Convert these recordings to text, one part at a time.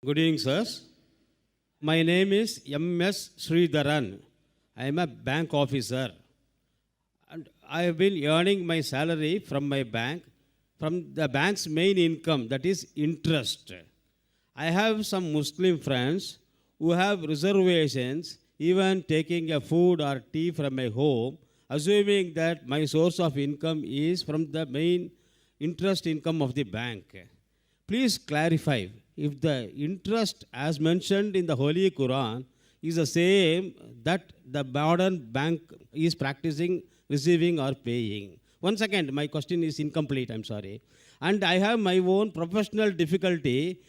Good evening, sirs. My name is M.S. Sridharan. I am a bank officer. And I have been earning my salary from my bank, from the bank's main income, that is interest. I have some Muslim friends who have reservations, even taking a food or tea from my home, assuming that my source of income is from the main interest income of the bank. Please clarify if the interest as mentioned in the Holy Quran is the same that the modern bank is practicing receiving or paying. One second, my question is incomplete, I'm sorry. And I have my own professional difficulty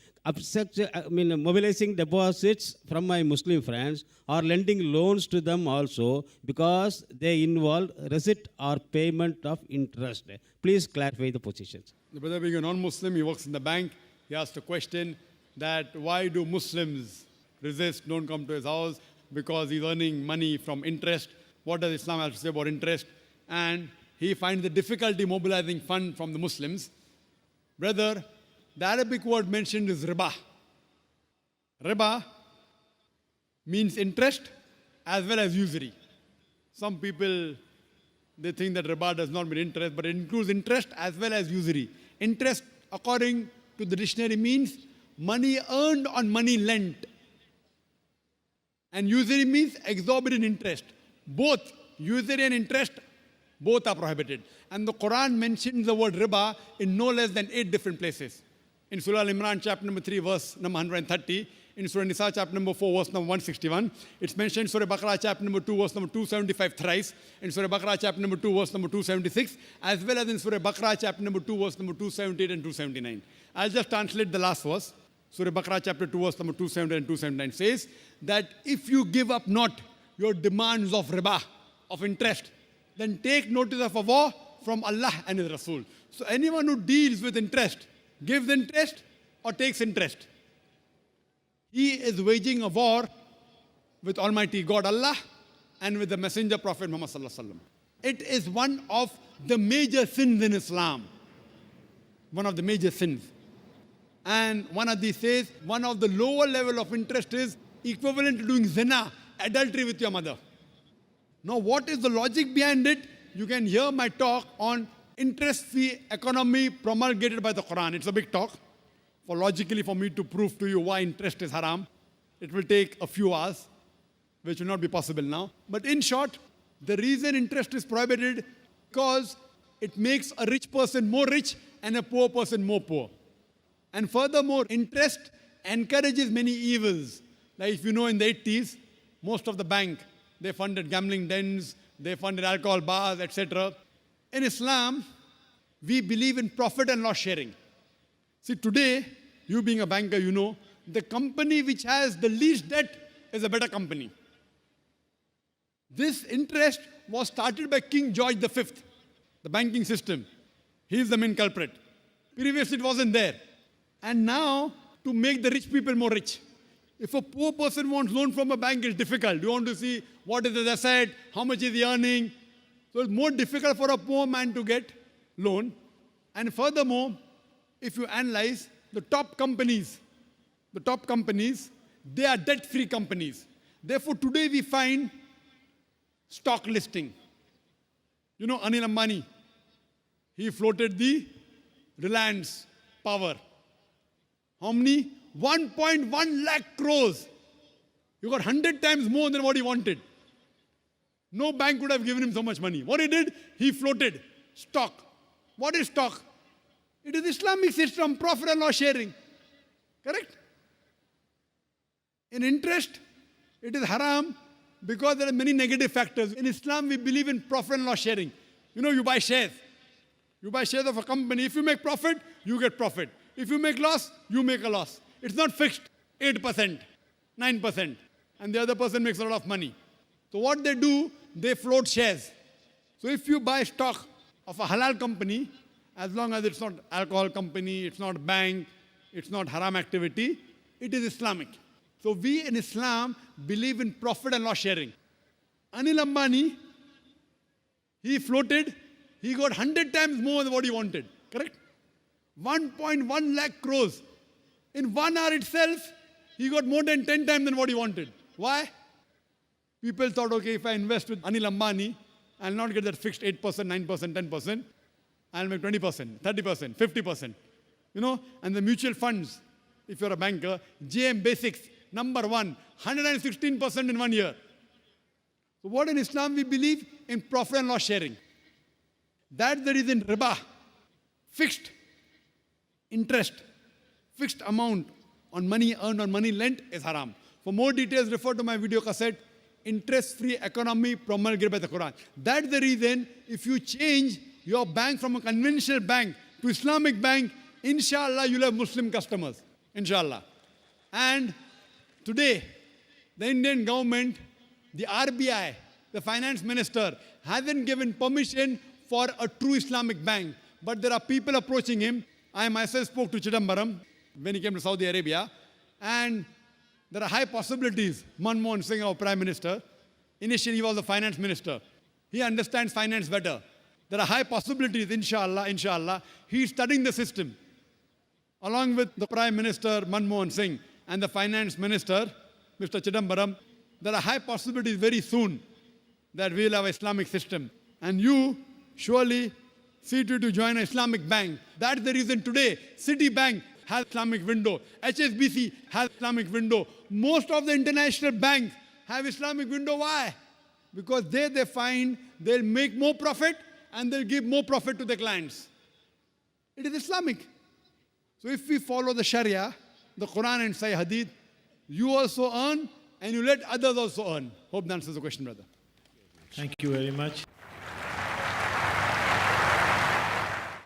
mobilizing deposits from my Muslim friends or lending loans to them also because they involve receipt or payment of interest. Please clarify the positions. The brother being a non-Muslim, he works in the bank. He asked a question that why do Muslims resist, don't come to his house? Because he's earning money from interest. What does Islam have to say about interest? And he finds the difficulty mobilizing fund from the Muslims. Brother, the Arabic word mentioned is riba. Riba means interest as well as usury. Some people, they think that riba does not mean interest, but it includes interest as well as usury. Interest, according to the dictionary, means money earned on money lent. And usury means exorbitant interest. Both usury and interest, both are prohibited. And the Quran mentions the word riba in no less than 8 different places. In Surah Al-Imran, chapter number 3, verse number 130. In Surah Nisa, chapter number 4, verse number 161. It's mentioned in Surah Baqarah, chapter number 2, verse number 275 thrice. In Surah Baqarah, chapter number 2, verse number 276. As well as in Surah Baqarah, chapter number 2, verse number 278 and 279. I'll just translate the last verse. Surah Baqarah, chapter 2, verse number 278 and 279 says that if you give up not your demands of riba, of interest, then take notice of a war from Allah and His Rasul. So anyone who deals with interest, gives interest or takes interest, he is waging a war with Almighty God Allah and with the Messenger Prophet Muhammad Sallallahu Alaihi Wasallam. It is one of the major sins in Islam. One of the major sins. And one of these says, one of the lower level of interest is equivalent to doing zina, adultery with your mother. Now what is the logic behind it? You can hear my talk on interest-free economy promulgated by the Quran. It's a big talk. Logically, for me to prove to you why interest is haram, it will take a few hours, which will not be possible now. But in short, the reason interest is prohibited because it makes a rich person more rich and a poor person more poor. And furthermore, interest encourages many evils. Like if you know in the 80s, most of the bank, they funded gambling dens, they funded alcohol bars, etc. In Islam, we believe in profit and loss sharing. See, today, you being a banker, you know, the company which has the least debt is a better company. This interest was started by King George V, the banking system. He is the main culprit. Previously, it wasn't there. And now, to make the rich people more rich. If a poor person wants loan from a bank, it's difficult. You want to see what is his asset, how much is he earning. So it's more difficult for a poor man to get loan. And furthermore, if you analyze the top companies, they are debt-free companies. Therefore, today we find stock listing. You know Anil Ambani, he floated the Reliance Power. How many? 1.1 lakh crores. You got 100 times more than what he wanted. No bank would have given him so much money. What he did? He floated stock. What is stock? It is Islamic system, profit and loss sharing. Correct? In interest, it is haram because there are many negative factors. In Islam, we believe in profit and loss sharing. You know, you buy shares. You buy shares of a company. If you make profit, you get profit. If you make loss, you make a loss. It's not fixed, 8%, 9%. And the other person makes a lot of money. So what they do, they float shares. So if you buy stock of a halal company, as long as it's not alcohol company, it's not bank, it's not haram activity, it is Islamic. So we in Islam believe in profit and loss sharing. Anil Ambani, he floated, he got 100 times more than what he wanted, correct? 1.1 lakh crores. In 1 hour itself, He got more than 10 times than what he wanted. Why? People thought, okay, if I invest with Anil Ambani, I'll not get that fixed 8%, 9%, 10%. I'll make 20%, 30%, 50%. You know, and the mutual funds, if you're a banker, JM Basics, number one, 116% in 1 year. So what in Islam we believe? In profit and loss sharing. That's the reason riba, fixed interest, fixed amount on money earned or money lent is haram. For more details, refer to my video cassette, Interest-Free Economy Promulgated by the Quran. That's the reason if you change your bank from a conventional bank to Islamic bank, inshallah, you'll have Muslim customers. Inshallah. And today, the Indian government, the RBI, the finance minister, hasn't given permission for a true Islamic bank. But there are people approaching him. I myself spoke to Chidambaram when he came to Saudi Arabia. And there are high possibilities. Manmohan Singh, our Prime Minister, initially he was the finance minister. He understands finance better. There are high possibilities, inshallah. He's studying the system. Along with the Prime Minister, Manmohan Singh, and the Finance Minister, Mr. Chidambaram, there are high possibilities very soon that we'll have an Islamic system. And you surely see to join an Islamic bank. That's the reason today Citibank has Islamic window. HSBC has Islamic window. Most of the international banks have Islamic window. Why? Because they find they'll make more profit and they'll give more profit to their clients. It is Islamic. So if we follow the Sharia, the Quran and Sahih Hadith, you also earn and you let others also earn. Hope that answers the question, brother. Thank you very much.